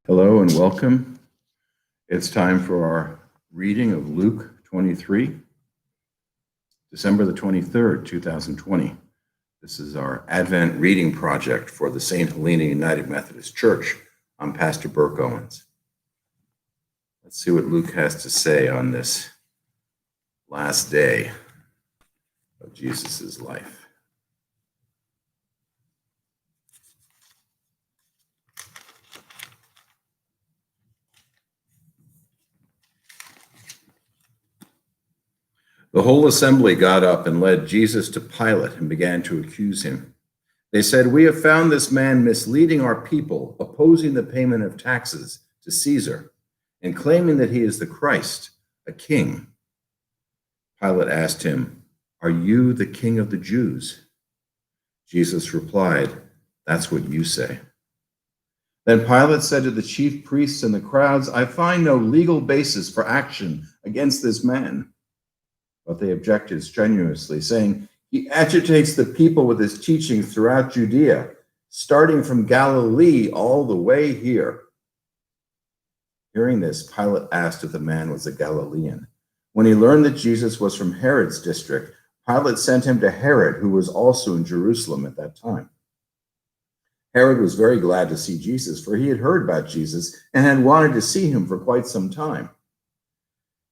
Hello and welcome. It's time for our reading of Luke 23, December the 23rd, 2020. This is our Advent reading project for the St. Helena United Methodist Church. I'm Pastor Burke Owens. Let's see what Luke has to say on this last day of Jesus' life. The whole assembly got up and led Jesus to Pilate and began to accuse him. They said, "We have found this man misleading our people, opposing the payment of taxes to Caesar, and claiming that he is the Christ, a king." Pilate asked him, "Are you the king of the Jews?" Jesus replied, "That's what you say." Then Pilate said to the chief priests and the crowds, "I find no legal basis for action against this man." But they objected strenuously, saying, "He agitates the people with his teaching throughout Judea, starting from Galilee all the way here." Hearing this, Pilate asked if the man was a Galilean. When he learned that Jesus was from Herod's district, Pilate sent him to Herod, who was also in Jerusalem at that time. Herod was very glad to see Jesus, for he had heard about Jesus and had wanted to see him for quite some time.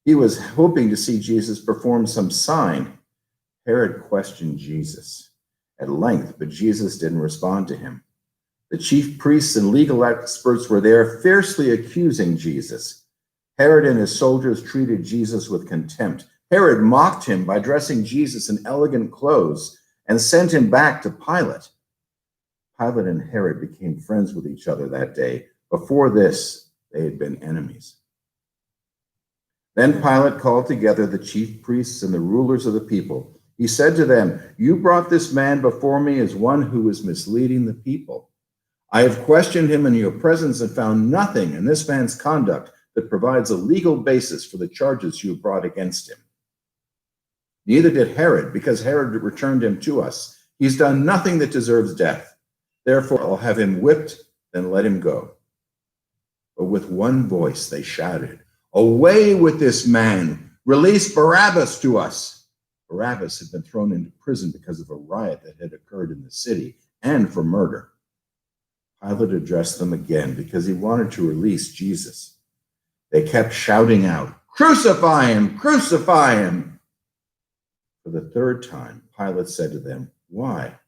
He was hoping to see Jesus perform some sign. Herod questioned Jesus at length, but Jesus didn't respond to him. The chief priests and legal experts were there, fiercely accusing Jesus. Herod and his soldiers treated Jesus with contempt. Herod mocked him by dressing Jesus in elegant clothes and sent him back to Pilate. Pilate and Herod became friends with each other that day. Before this, they had been enemies. Then Pilate called together the chief priests and the rulers of the people. He said to them, "You brought this man before me as one who is misleading the people. I have questioned him in your presence and found nothing in this man's conduct that provides a legal basis for the charges you brought against him. Neither did Herod, because Herod returned him to us. He's done nothing that deserves death. Therefore, I'll have him whipped, then let him go." But with one voice they shouted, "Away with this man! Release Barabbas to us!" Barabbas had been thrown into prison because of a riot that had occurred in the city and for murder. Pilate addressed them again because he wanted to release Jesus. They kept shouting out, "Crucify him! Crucify him!" For the third time, Pilate said to them, "Why?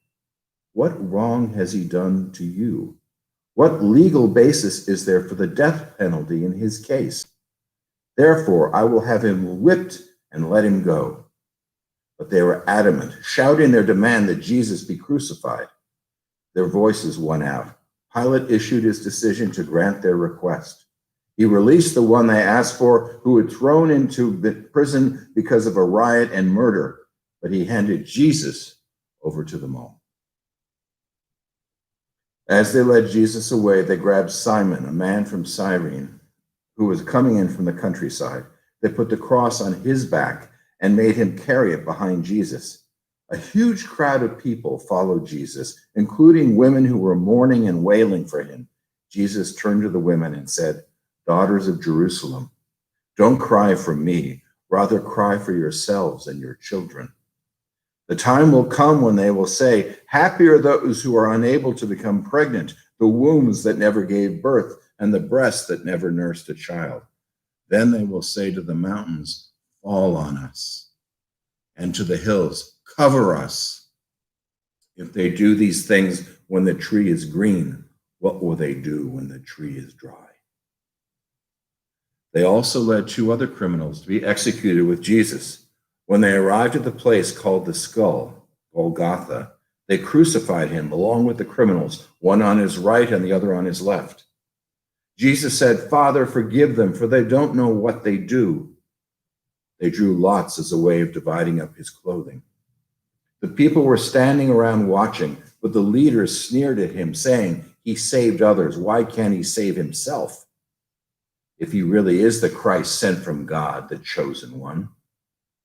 What wrong has he done to you? What legal basis is there for the death penalty in his case? Therefore, I will have him whipped and let him go." But they were adamant, shouting their demand that Jesus be crucified. Their voices won out. Pilate issued his decision to grant their request. He released the one they asked for, who had thrown into the prison because of a riot and murder, but he handed Jesus over to them all. As they led Jesus away, they grabbed Simon, a man from Cyrene, who was coming in from the countryside. They put the cross on his back and made him carry it behind Jesus. A huge crowd of people followed Jesus, including women who were mourning and wailing for him. Jesus turned to the women and said, "Daughters of Jerusalem, don't cry for me, rather cry for yourselves and your children. The time will come when they will say, 'Happy are those who are unable to become pregnant, the wombs that never gave birth, and the breasts that never nursed a child.' Then they will say to the mountains, 'Fall on us,' and to the hills, 'Cover us.' If they do these things when the tree is green, what will they do when the tree is dry?" They also led 2 other criminals to be executed with Jesus. When they arrived at the place called the Skull, Golgotha, they crucified him along with the criminals, one on his right and the other on his left. Jesus said, "Father, forgive them, for they don't know what they do." They drew lots as a way of dividing up his clothing. The people were standing around watching, but the leaders sneered at him, saying, "He saved others. Why can't he save himself? If he really is the Christ sent from God, the chosen one."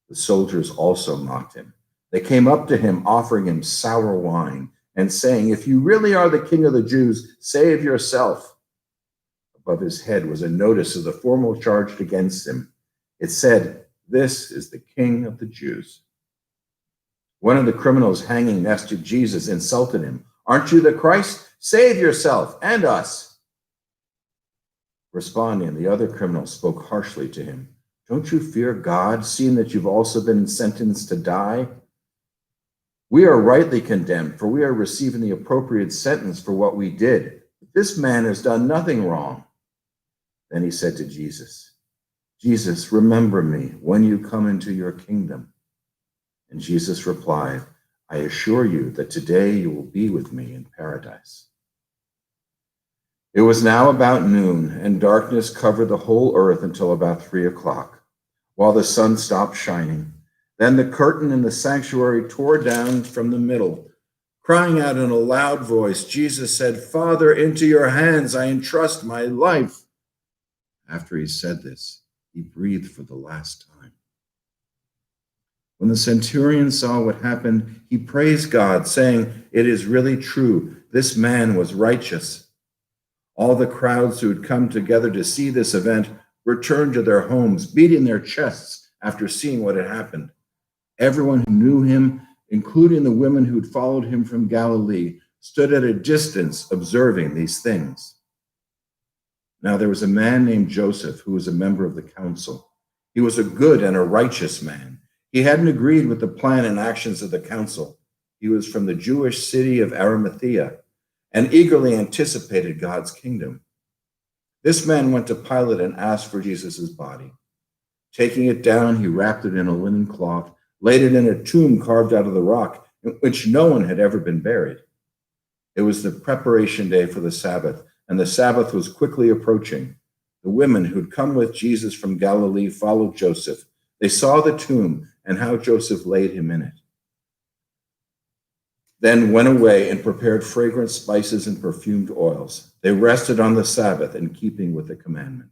The soldiers also mocked him. They came up to him, offering him sour wine and saying, "If you really are the King of the Jews, save yourself." Above his head was a notice of the formal charge against him. It said, "This is the King of the Jews." One of the criminals hanging next to Jesus insulted him. "Aren't you the Christ? Save yourself and us." Responding, the other criminal spoke harshly to him. "Don't you fear God, seeing that you've also been sentenced to die? We are rightly condemned, for we are receiving the appropriate sentence for what we did. This man has done nothing wrong." Then he said to Jesus, "Jesus, remember me when you come into your kingdom." And Jesus replied, "I assure you that today you will be with me in paradise." It was now about noon, and darkness covered the whole earth until about 3 o'clock, while the sun stopped shining. Then the curtain in the sanctuary tore down from the middle. Crying out in a loud voice, Jesus said, "Father, into your hands I entrust my life." After he said this, he breathed for the last time. When the centurion saw what happened, he praised God, saying, "It is really true. This man was righteous." All the crowds who had come together to see this event returned to their homes, beating their chests after seeing what had happened. Everyone who knew him, including the women who had followed him from Galilee, stood at a distance observing these things. Now there was a man named Joseph who was a member of the council. He was a good and a righteous man. He hadn't agreed with the plan and actions of the council. He was from the Jewish city of Arimathea and eagerly anticipated God's kingdom. This man went to Pilate and asked for Jesus' body. Taking it down, he wrapped it in a linen cloth, laid it in a tomb carved out of the rock in which no one had ever been buried. It was the preparation day for the Sabbath, and the Sabbath was quickly approaching. The women who'd come with Jesus from Galilee followed Joseph. They saw the tomb and how Joseph laid him in it, then went away and prepared fragrant spices and perfumed oils. They rested on the Sabbath in keeping with the commandment.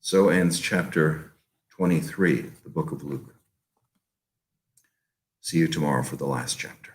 So ends chapter 23, the book of Luke. See you tomorrow for the last chapter.